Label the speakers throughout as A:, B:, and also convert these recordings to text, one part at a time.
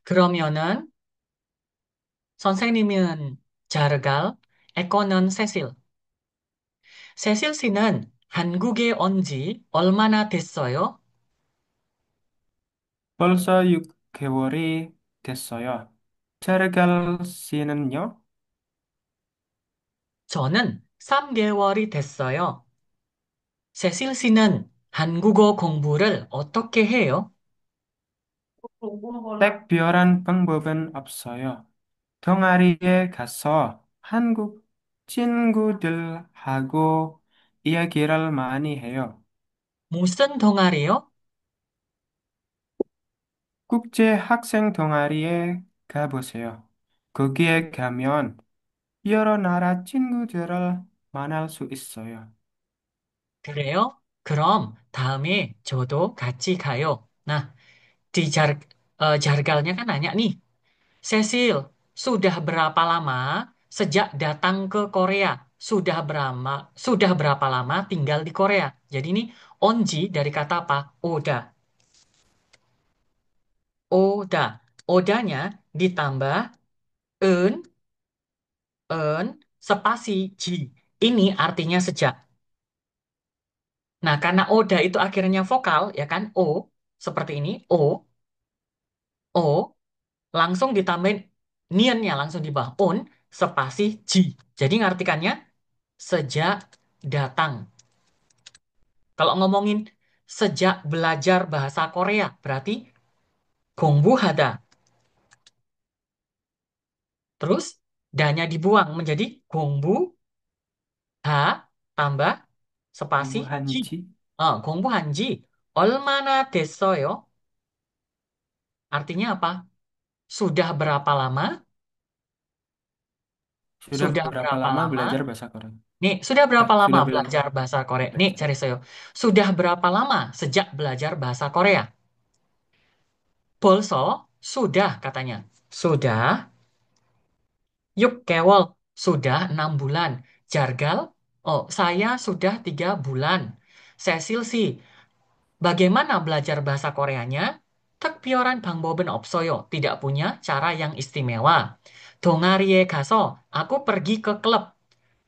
A: 그러면은 선생님은 자르갈, 에코는 세실. 세실 씨는 한국에 온 지 얼마나 됐어요?
B: 벌써 6개월이 됐어요. 체르갈 씨는요?
A: 저는 3개월이 됐어요. 세실 씨는 한국어 공부를 어떻게 해요?
B: 특별한 방법은 없어요. 동아리에 가서 한국 친구들하고 이야기를 많이 해요.
A: 무슨 동아리요?
B: 국제 학생 동아리에 가보세요. 거기에 가면 여러 나라 친구들을 만날 수 있어요.
A: 그래요? 그럼 다음에 저도 같이 가요. Nah, di Jargalnya kan nanya nih, Cecil, sudah berapa lama sejak datang ke Korea? Sudah berapa lama tinggal di Korea? Jadi ini onji dari kata apa? Oda. Oda. Odanya ditambah en, en, spasi ji. Ini artinya sejak. Nah, karena Oda itu akhirnya vokal, ya kan? O, seperti ini. O, langsung ditambahin niannya langsung di bawah. On, spasi ji. Jadi ngartikannya sejak datang. Kalau ngomongin sejak belajar bahasa Korea, berarti gongbu hada. Terus danya dibuang menjadi gongbu ha tambah spasi ji.
B: 공부한지
A: Gongbu hanji. Olmana desoyo. Artinya apa? Sudah berapa lama?
B: sudah
A: Sudah
B: berapa
A: berapa
B: lama
A: lama?
B: belajar bahasa Korea?
A: Nih, sudah berapa lama
B: Sudah
A: belajar bahasa Korea? Nih,
B: belajar.
A: cari saya. Sudah berapa lama sejak belajar bahasa Korea? Bolso, sudah katanya. Sudah. Yuk, Kewol, sudah 6 bulan. Jargal, oh, saya sudah 3 bulan. Cecil sih, bagaimana belajar bahasa Koreanya? Tekpioran Bang Boben Opsoyo, tidak punya cara yang istimewa. Dongarie Gaso, aku pergi ke klub.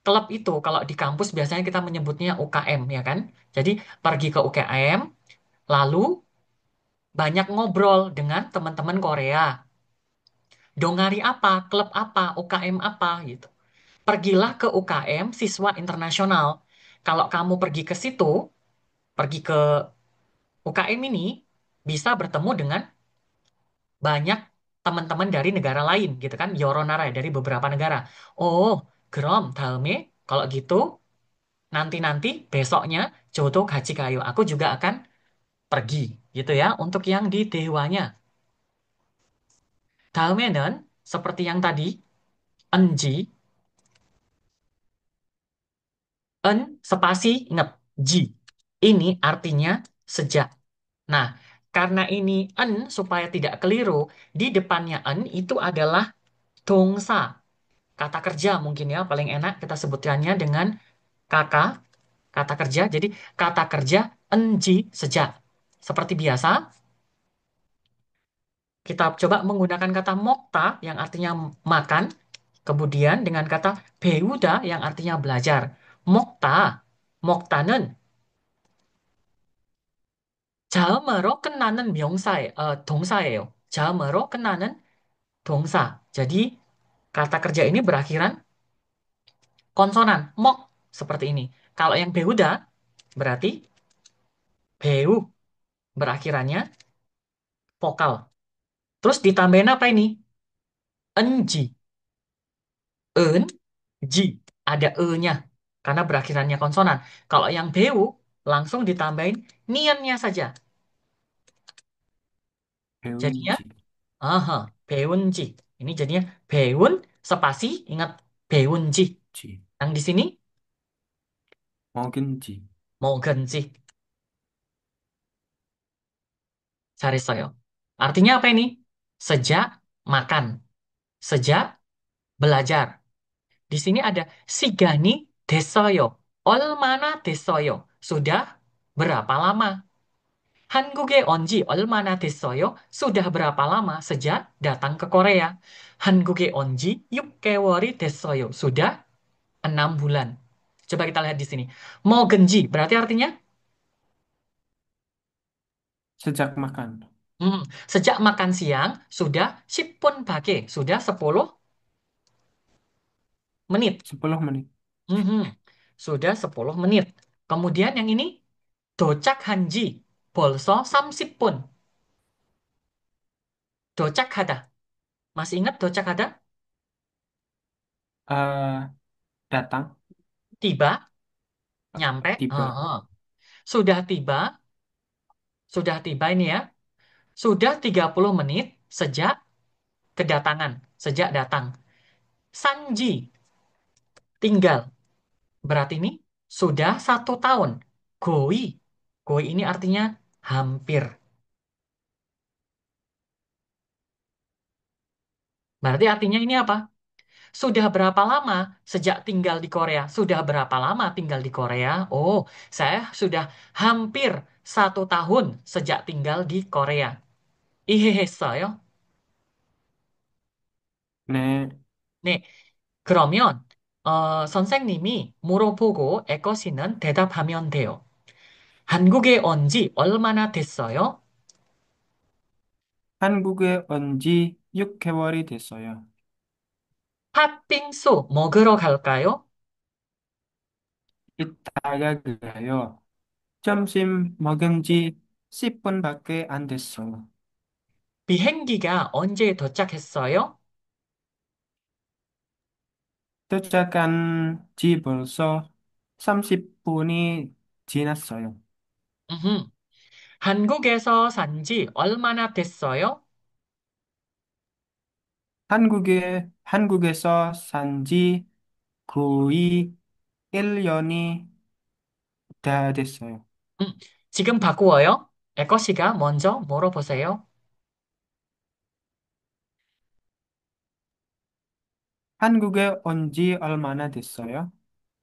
A: Klub itu kalau di kampus biasanya kita menyebutnya UKM, ya kan? Jadi pergi ke UKM, lalu banyak ngobrol dengan teman-teman Korea. Dongari apa, klub apa, UKM apa gitu. Pergilah ke UKM siswa internasional. Kalau kamu pergi ke situ, pergi ke UKM ini, bisa bertemu dengan banyak teman-teman dari negara lain gitu kan. Yoronara dari beberapa negara. Oh, Grom, Dalme, kalau gitu nanti-nanti besoknya Jodo Gaji Kayo. Aku juga akan pergi gitu ya untuk yang di Dewanya. Dalme는 seperti yang tadi, enji, en spasi ingat ji. Ini artinya sejak. Nah, karena ini en supaya tidak keliru, di depannya en itu adalah dongsa. Kata kerja mungkin ya paling enak kita sebutkannya dengan kata kata kerja. Jadi kata kerja enji sejak. Seperti biasa, kita coba menggunakan kata mokta yang artinya makan, kemudian dengan kata beuda yang artinya belajar. Mokta, mokta는 자음으로 끝나는 동사예요. 자음으로 끝나는 동사. Jadi kata kerja ini berakhiran konsonan, mok seperti ini. Kalau yang beuda berarti beu berakhirannya vokal. Terus ditambahin apa ini? Enji, en, ji. Ada e-nya karena berakhirannya konsonan. Kalau yang beu langsung ditambahin niannya saja. Jadinya,
B: 배운지,
A: aha, beunji. Ini jadinya beun spasi ingat beunji.
B: 지,
A: Yang di sini
B: 먹은지,
A: 먹은지 잘했어요. Artinya apa ini? Sejak makan, sejak belajar. Di sini ada sigani desoyo. Olmana desoyo. Sudah berapa lama? 한국에 온지 얼마나 됐어요? Sudah berapa lama sejak datang ke Korea? 한국에 온지 6개월이 됐어요. Sudah 6 bulan. Coba kita lihat di sini. 먹은지 berarti artinya
B: Sejak makan.
A: sejak makan siang sudah 10분 pagi, sudah 10 menit.
B: 10 menit.
A: Mhm. Sudah 10 menit. Kemudian yang ini 도착한지 벌써 30분. 도착하다. Masih ingat 도착하다?
B: Eh, Datang,
A: Tiba, nyampe.
B: tiba.
A: Heeh. Sudah tiba, sudah tiba ini ya. Sudah 30 menit sejak kedatangan, sejak datang. Sanji, tinggal. Berarti ini sudah 1 tahun. Goi, goi ini artinya hampir. Berarti artinya ini apa? Sudah berapa lama sejak tinggal di Korea? Sudah berapa lama tinggal di Korea? Oh, saya sudah hampir 1 tahun sejak tinggal di Korea. 이해했어요?
B: 네,
A: 네, 그러면 선생님이 물어보고 에코 씨는 대답하면 돼요. 한국에 온지 얼마나 됐어요?
B: 한국에 온지 6개월이 됐어요.
A: 팥빙수 먹으러 갈까요?
B: 이따가 그래요. 점심 먹은 지 10분밖에 안 됐어요.
A: 비행기가 언제 도착했어요?
B: 도착한 지 벌써 30분이 지났어요.
A: 음흠. 한국에서 산지 얼마나 됐어요?
B: 한국에서 산지 거의 1년이 다 됐어요.
A: 음, 지금 바꾸어요. 에코 씨가 먼저 물어보세요.
B: 한국에 온지 얼마나 됐어요?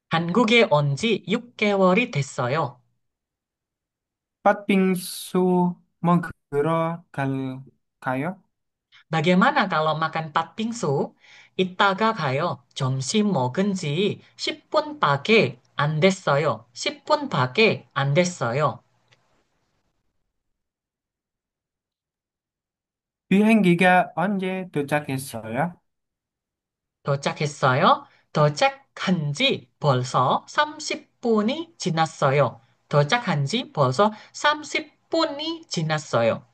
A: 한국에 온지 6개월이 됐어요.
B: 팥빙수 먹으러 갈까요?
A: Bagaimana kalau makan patbingsu? 이따가 가요. 점심 먹은 지 10분밖에 안 됐어요. 10분밖에 안 됐어요.
B: 비행기가 언제 도착했어요?
A: 도착했어요. 도착한 지 벌써 30분이 지났어요. 도착한 지 벌써 30분이 지났어요.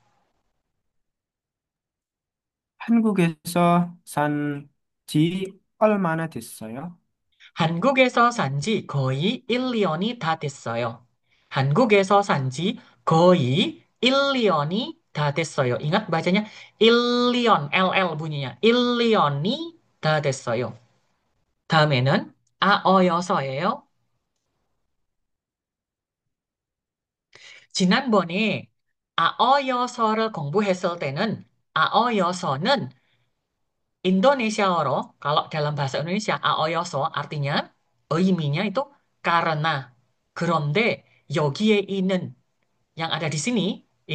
B: 한국에서 산 지 얼마나 됐어요?
A: 한국에서 산지 거의 1년이 다 됐어요. 한국에서 산지 거의 1년이 다 됐어요. Ingat bacanya 1년, LL bunyinya. 1년이 다 됐어요. 다음에는 아어여서예요. 지난번에 아어여서를 공부했을 때는 아어여서는 Indonesia어로 kalau dalam bahasa Indonesia aoyoso artinya 의미nya itu karena. 그런데 여기에 있는 yang ada di sini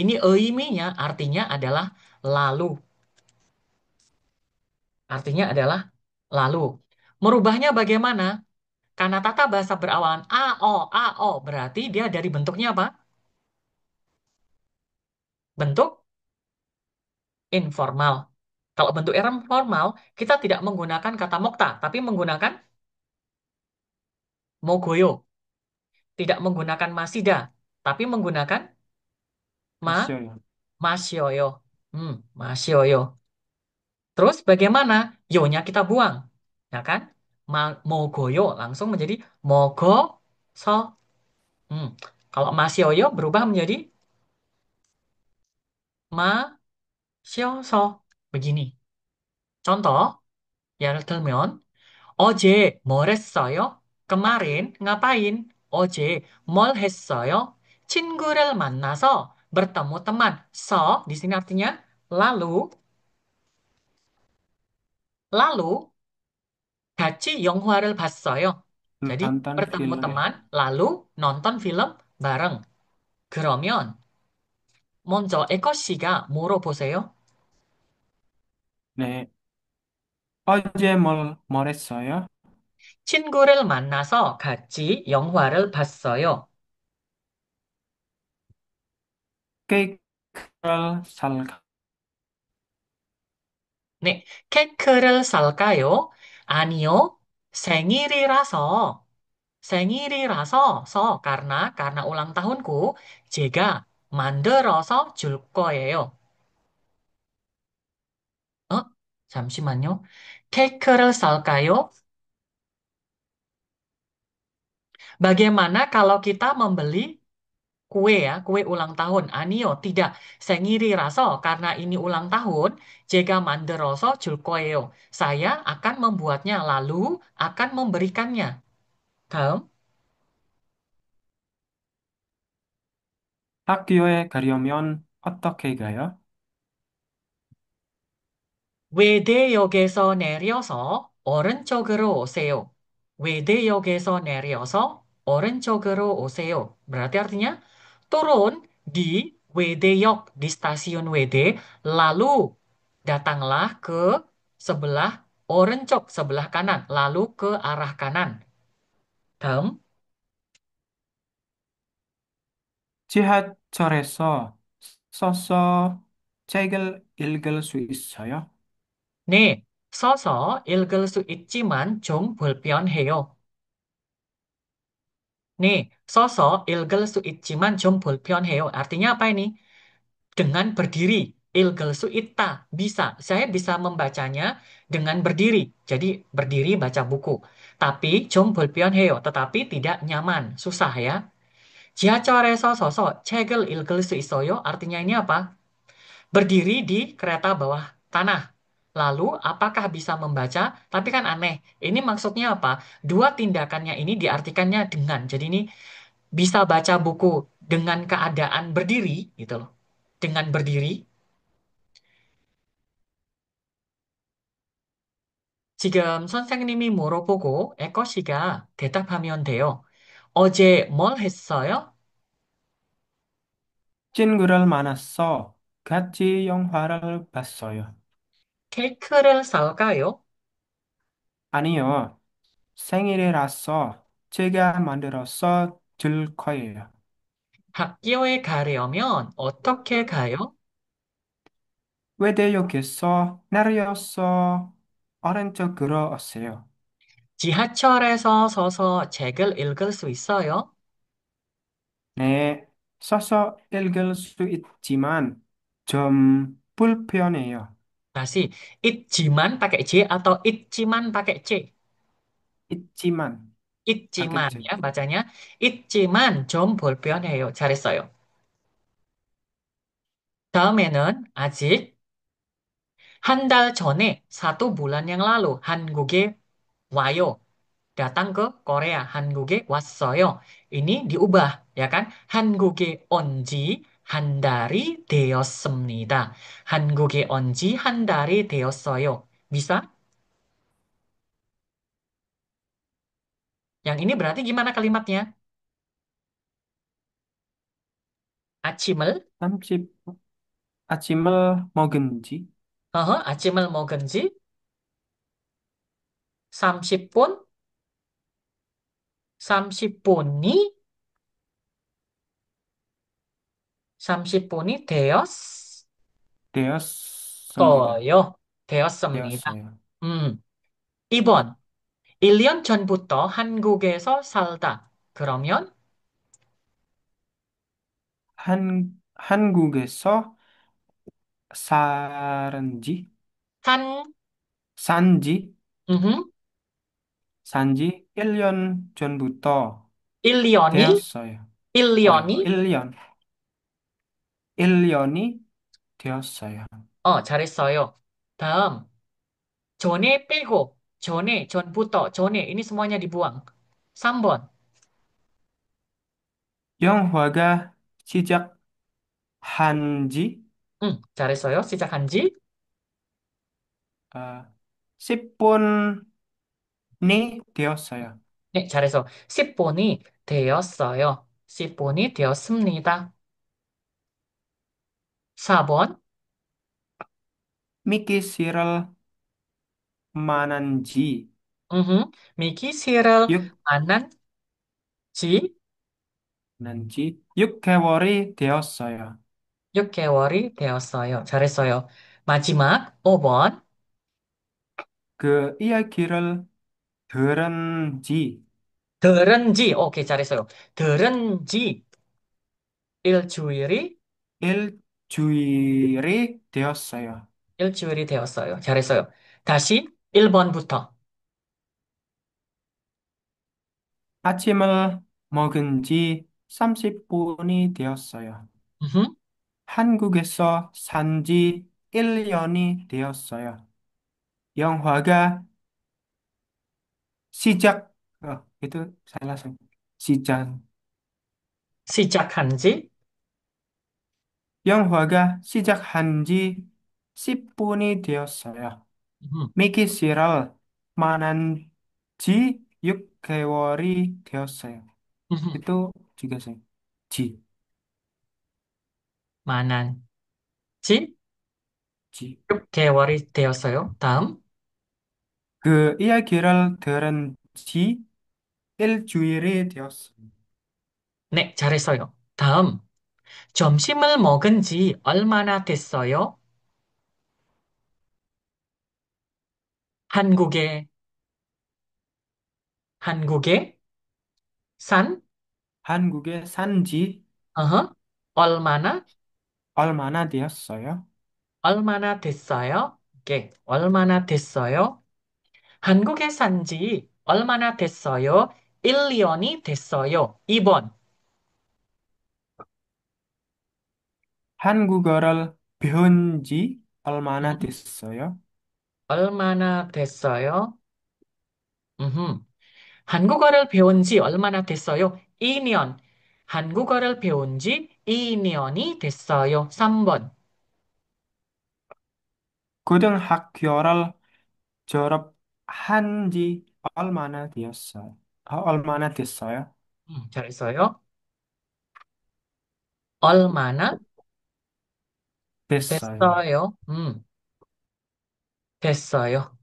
A: ini 의미nya artinya adalah lalu. Artinya adalah lalu. Merubahnya bagaimana? Karena tata bahasa berawalan ao berarti dia dari bentuknya apa? Bentuk informal. Kalau bentuk informal, kita tidak menggunakan kata mokta, tapi menggunakan mogoyo. Tidak menggunakan masida, tapi menggunakan ma
B: 있어요.
A: masyoyo. Masyoyo. Terus bagaimana? Yo-nya kita buang. Ya kan? Mogoyo langsung menjadi mogo so. Hmm. Kalau masyoyo berubah menjadi masyoso. Begini. Contoh, 예를 들면 어제 뭘 했어요? 그말인 ngapain? 어제 뭘 했어요? 친구를 만나서 bertemu teman. So, di sini artinya lalu, lalu 같이 영화를 봤어요. Jadi
B: nonton
A: bertemu
B: film.
A: teman, lalu nonton film bareng. 그러면 먼저 에코 씨가 물어보세요.
B: 네. 어제 뭘 했어요?
A: 친구를 만나서 같이 영화를 봤어요.
B: 케이크를 살까?
A: 네, 케이크를 살까요? 아니요. 생일이라서, karena ulang tahunku, 제가 만들어서 줄 거예요. 어? 잠시만요. 케이크를 살까요? Bagaimana kalau kita membeli kue ya, kue ulang tahun? Anio, tidak. Sengiri raso, karena ini ulang tahun, jika manderoso 줄 거예요. Saya akan membuatnya, lalu akan memberikannya. 다음.
B: 학교에 가려면 어떻게 가요?
A: 외대역에서 내려서 오른쪽으로 오세요. 외대역에서 내려서 오른쪽으로 오세요. Berarti artinya turun di Wedeyok, di stasiun WD, lalu datanglah ke sebelah orencok, sebelah kanan, lalu ke arah kanan. 다음.
B: 지하철에서 서서 책을 읽을 수 있어요?
A: 네, 서서 읽을 수 있지만 좀 불편해요. nih, 서서 읽을 수 있지만 좀 불편해요. Artinya apa ini? Dengan berdiri. 읽을 수 있다. Bisa. Saya bisa membacanya dengan berdiri. Jadi berdiri baca buku. Tapi 좀 불편해요. Tetapi tidak nyaman. Susah ya. 지하철에서 서서 책을 읽을 수 있어요. Artinya ini apa? Berdiri di kereta bawah tanah. Lalu, apakah bisa membaca? Tapi kan aneh. Ini maksudnya apa? Dua tindakannya ini diartikannya dengan. Jadi ini bisa baca buku dengan keadaan berdiri gitu loh. Dengan berdiri. 지금 선생님이 물어보고 에코 씨가 대답하면 돼요. 어제 뭘 했어요?
B: 친구를 만났어. 같이 영화를 봤어요.
A: 케이크를 살까요?
B: 아니요. 생일이라서 제가 만들어서 줄 거예요.
A: 학교에 가려면 어떻게 가요?
B: 외대역에서 내려서 오른쪽으로 오세요.
A: 지하철에서 서서 책을 읽을 수 있어요?
B: 네, 써서 읽을 수 있지만 좀 불편해요.
A: Masih, itjiman pakai J atau itciman pakai C?
B: 있지만,
A: Itciman
B: 알겠죠?
A: ya bacanya. Itciman 좀 불편해요. 잘했어요. 다음에는 아직 한 달 전에, 1 bulan yang lalu, 한국에 와요. Datang ke Korea, 한국에 왔어요. Ini diubah, ya kan? 한국에 온지 한 달이 되었습니다. 한국에 온지 한 달이 되었어요. Bisa? Yang ini berarti gimana kalimatnya? 아침을,
B: 삼십 아침을 먹은 지
A: 아침을 먹은 지 30분, 30분이, 30분이
B: 되었습니다.
A: 되었어요. 되었습니다.
B: 되었어요.
A: 음, 2번. 1년 전부터 한국에서 살다. 그러면
B: 한국에서 살은지,
A: 한,
B: 산지,
A: 음,
B: 산지 1년 전부터
A: 1년이,
B: 되었어요.
A: 1년이,
B: 1년이 되었어요.
A: 잘했어요. 다음, 전에 빼고, 전부터, 전에, ini semuanya dibuang. 3번,
B: 영화가 시작한 지
A: 잘했어요. 시작한 지,
B: 10분이 되었어요.
A: 네, 잘해서 10분이 되었어요. 10분이 되었습니다. 4번.
B: Mickey Sirel Mananji.
A: 미기 시럴
B: 육,
A: 만난 지
B: 난지 6개월이 되었어요.
A: 6개월이 되었어요. 잘했어요. 마지막 5번.
B: 그 이야기를 들은 지
A: 들은 지, 오케이, 잘했어요. 들은 지 일주일이,
B: 일주일이 되었어요.
A: 일주일이 되었어요. 잘했어요. 다시 1번부터.
B: 아침을 먹은 지 30분이 되었어요.
A: 음흠.
B: 한국에서 산지 1년이 되었어요. 영화가 시작, itu salah sih. 시작.
A: 시작한 지,
B: 영화가 시작한 지 10분이 되었어요.
A: 음흠.
B: 미기씨를 만난 지 6개월이 되었어요.
A: 음흠.
B: Itu juga sih. 지,
A: 만난 지
B: 지.
A: 6개월이 되었어요. 다음.
B: 그 이야기를 들은 지 일주일이 되었어요.
A: 네, 잘했어요. 다음. 점심을 먹은 지 얼마나 됐어요? 한국에, 한국에 산,
B: 한국에 산지
A: 어허, 얼마나,
B: 얼마나 되었어요?
A: 얼마나 됐어요? 오케이, 얼마나 됐어요? 한국에 산지 얼마나 됐어요? 1년이 됐어요. 2번,
B: 한국어를 배운 지 얼마나 됐어요?
A: 얼마나 됐어요? 음흠. 한국어를 배운 지 얼마나 됐어요? 2년. 한국어를 배운 지 2년이 됐어요. 3번.
B: 고등학교를 졸업한 지 얼마나 되었어요? 얼마나 됐어요?
A: 잘했어요. 얼마나
B: 됐어요.
A: 됐어요? 됐어요.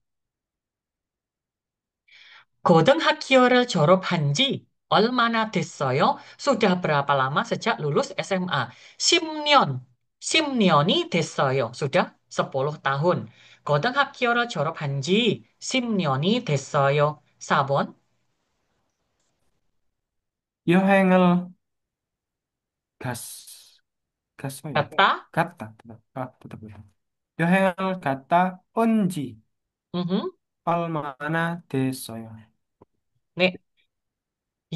A: 고등학교를 졸업한 지 얼마나 됐어요? Sudah berapa lama sejak lulus SMA? 10년. 10년이 됐어요. Sudah 10 tahun. 고등학교를 졸업한 지 10년이 됐어요. 4번.
B: 여행을 갔, 갔어요.
A: 갔다?
B: 갔다. tetap betul. 여행을 갔다 온 지
A: Mhm.
B: 얼마나 됐어요?
A: 네.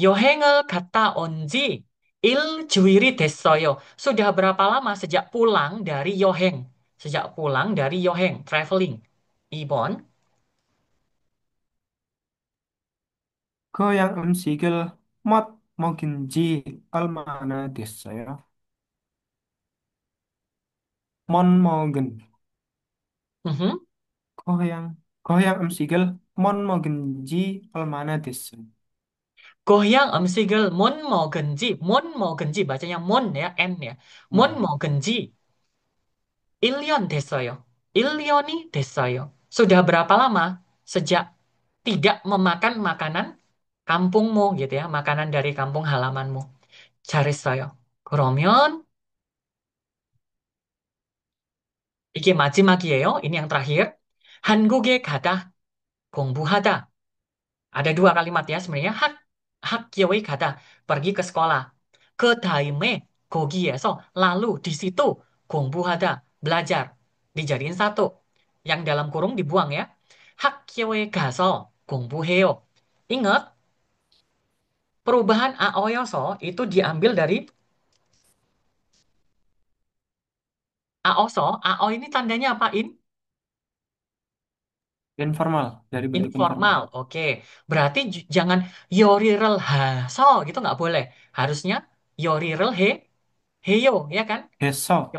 A: 여행을 갔다 온 지 일주일이 됐어요. Sudah berapa lama sejak pulang dari 여행? Sejak pulang dari 여행, traveling. 2번.
B: 고향 음식을 못 먹은 지 얼마나 됐어요? 못 먹은
A: Mhm.
B: 고향 음식을 못 먹은 지 얼마나 됐어요?
A: 고향 음식을 못 먹은지, bacanya mon ya, N ya. 못
B: 뭐,
A: 먹은지 1년 됐어요. 1년이 됐어요. Sudah berapa lama? Sejak tidak memakan makanan kampungmu gitu ya, makanan dari kampung halamanmu. 잘했어요. 그러면 이게 마지막이에요. ini yang terakhir. 한국에 가다, 공부하다. Ada dua kalimat ya sebenarnya. 학교에 가다, pergi ke sekolah. Ke daime, 거기에서, lalu di situ, 공부하다, belajar. Dijadiin satu. Yang dalam kurung dibuang ya. 학교에 가서 공부해요. Ingat, perubahan aoyoso itu diambil dari aoso. Ao ini tandanya apa, In?
B: informal, dari bentuk informal.
A: Informal, oke. Berarti jangan yorirel haso gitu nggak boleh. Harusnya yorirel heyo, ya kan?
B: 해서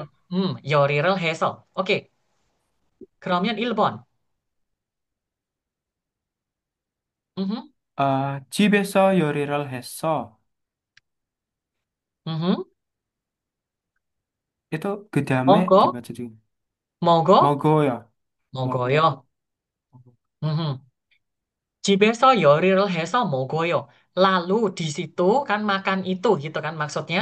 A: yorirel heso. Oke, 그러면 1번. Mhm,
B: 집에서 요리를 했어.
A: mhm.
B: Itu gedame
A: Mogo,
B: dibaca juga.
A: mogo,
B: Mogo ya. Mogo.
A: mogo요. Mhm. 집에서 요리를 해서 먹어요. Lalu di situ kan makan itu gitu kan maksudnya.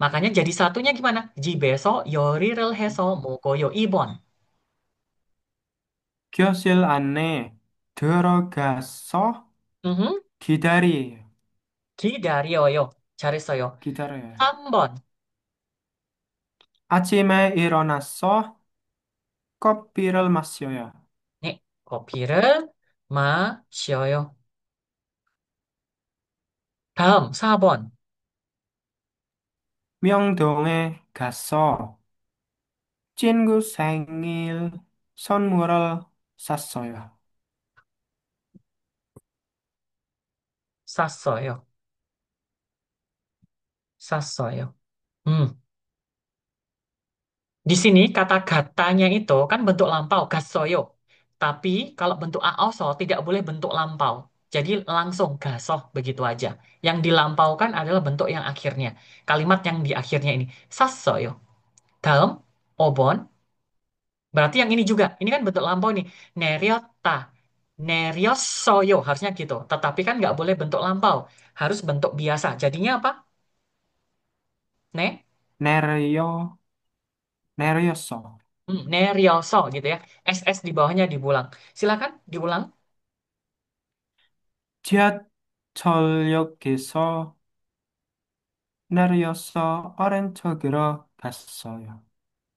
A: Makanya jadi satunya gimana? 집에서 요리를 해서 먹어요. 2번.
B: 교실 안에 들어가서
A: Mhm.
B: 기다려요.
A: 기다려요. 잘했어요.
B: 기다려요.
A: 3번.
B: 아침에 일어나서 커피를 마셔요.
A: 네. 커피를 마셔요. 다음 4번.
B: 명동에 가서 친구 생일 선물을 샀어요.
A: 쌌어요. 쌌어요. Hmm. Di sini kata gatanya itu kan bentuk lampau, gasoyo. Tapi kalau bentuk aoso tidak boleh bentuk lampau. Jadi langsung gasoh begitu aja. Yang dilampaukan adalah bentuk yang akhirnya. Kalimat yang di akhirnya ini. Sasoyo. Dalam, obon. Berarti yang ini juga. Ini kan bentuk lampau nih. Neriota. Neriosoyo. Harusnya gitu. Tetapi kan nggak boleh bentuk lampau. Harus bentuk biasa. Jadinya apa? Ne?
B: 내려, 내렸어.
A: Nerioso gitu ya. SS di bawahnya dibulang. Silakan diulang.
B: 지하철역에서 내려서 아래쪽으로 갔어요.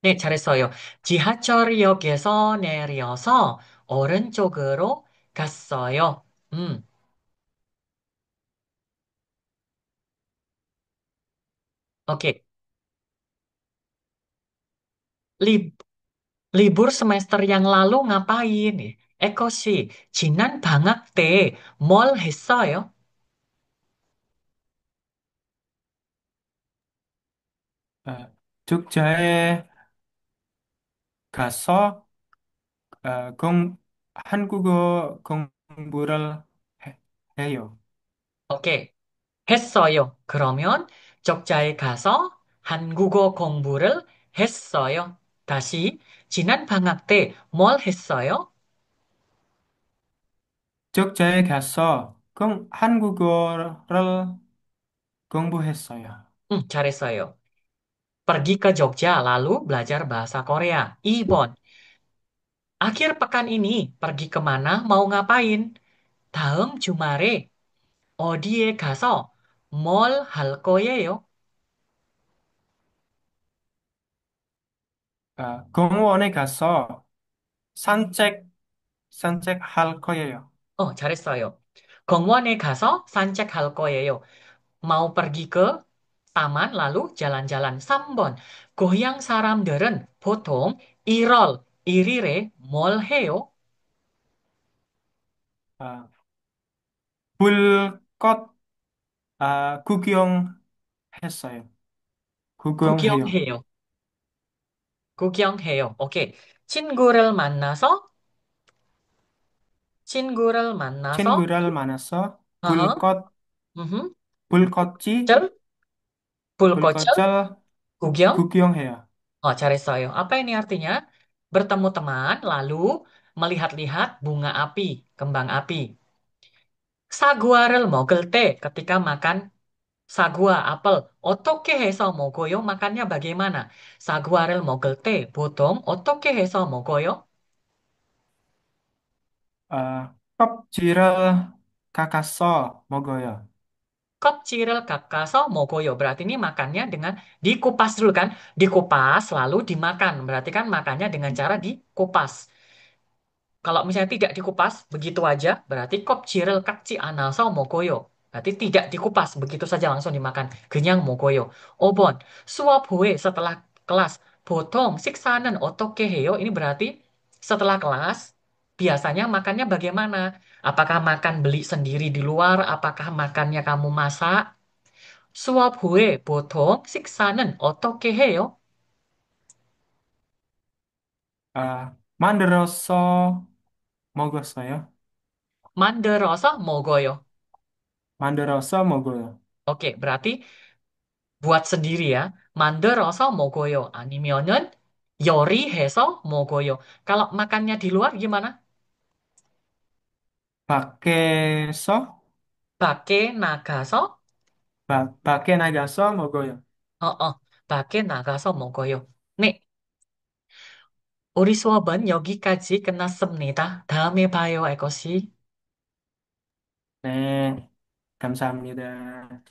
A: 네, 잘했어요. 지하철역에서 내려서 오른쪽으로 갔어요. oke. Lib- libur semester yang lalu ngapain? Eko sih, 지난 방학 때 뭘 했어요?
B: 축제에 가서 한국어 공부를 해요.
A: 오케이, 했어요. 그러면 적자에 가서 한국어 공부를 했어요. 다시, 지난 방학 때 뭘 했어요?
B: 축제에 가서 한국어를 공부했어요.
A: 잘했어요. Pergi ke Jogja lalu belajar bahasa Korea. Ibon, akhir pekan ini pergi kemana mau ngapain? 다음 주말에 어디에 가서 뭘 할 거예요?
B: 공원에 가서 산책할 거예요.
A: 잘했어요. 공원에 가서 산책할 거예요. mau pergi ke taman lalu jalan-jalan. 3번. 고향 사람들은 보통 1월 1일에 뭘 해요?
B: 아, 불꽃 구경했어요. 구경해요.
A: 구경해요. 구경해요. 오케이. 친구를 만나서 친구를 만나서
B: 친구를 만나서
A: 어허. 음흠.
B: 불꽃이
A: 절? 불꽃을
B: 불꽃을
A: 구경?
B: 구경해요.
A: 잘했어요. Apa ini artinya? Bertemu teman, lalu melihat-lihat bunga api, kembang api. 사과를 먹을 때 ketika makan sagwa, apel. 어떻게 해서 먹어요? Makannya bagaimana? 사과를 먹을 때 보통 어떻게 해서 먹어요?
B: 껍질을 깎아서 먹어요.
A: 껍질을 깎아서 먹어요. Berarti ini makannya dengan dikupas dulu kan? Dikupas lalu dimakan. Berarti kan makannya dengan cara dikupas. Kalau misalnya tidak dikupas begitu aja, berarti kopchirel kakci anasa mogoyo. Berarti tidak dikupas, begitu saja langsung dimakan. Kenyang mogoyo. Obon, suap hue setelah kelas. Botong, siksanen otoke heyo. Ini berarti setelah kelas, biasanya makannya bagaimana? Apakah makan beli sendiri di luar? Apakah makannya kamu masak? Suap hue, botong, siksanen otoke heyo.
B: 만들어서 먹었어요.
A: Manderoso mogoyo.
B: 만들어서 먹어요.
A: Oke, berarti buat sendiri ya. 만들어서 먹어요. 아니면은 요리해서 먹어요. kalau makannya di luar gimana?
B: 밖에서
A: 밖에 나가서
B: 밖에 나가서 먹어요.
A: 밖에 나가서 먹어요. 네, 우리 수업은 여기까지 끝났습니다. 다음에 봐요, 에거씨.
B: 네, 감사합니다.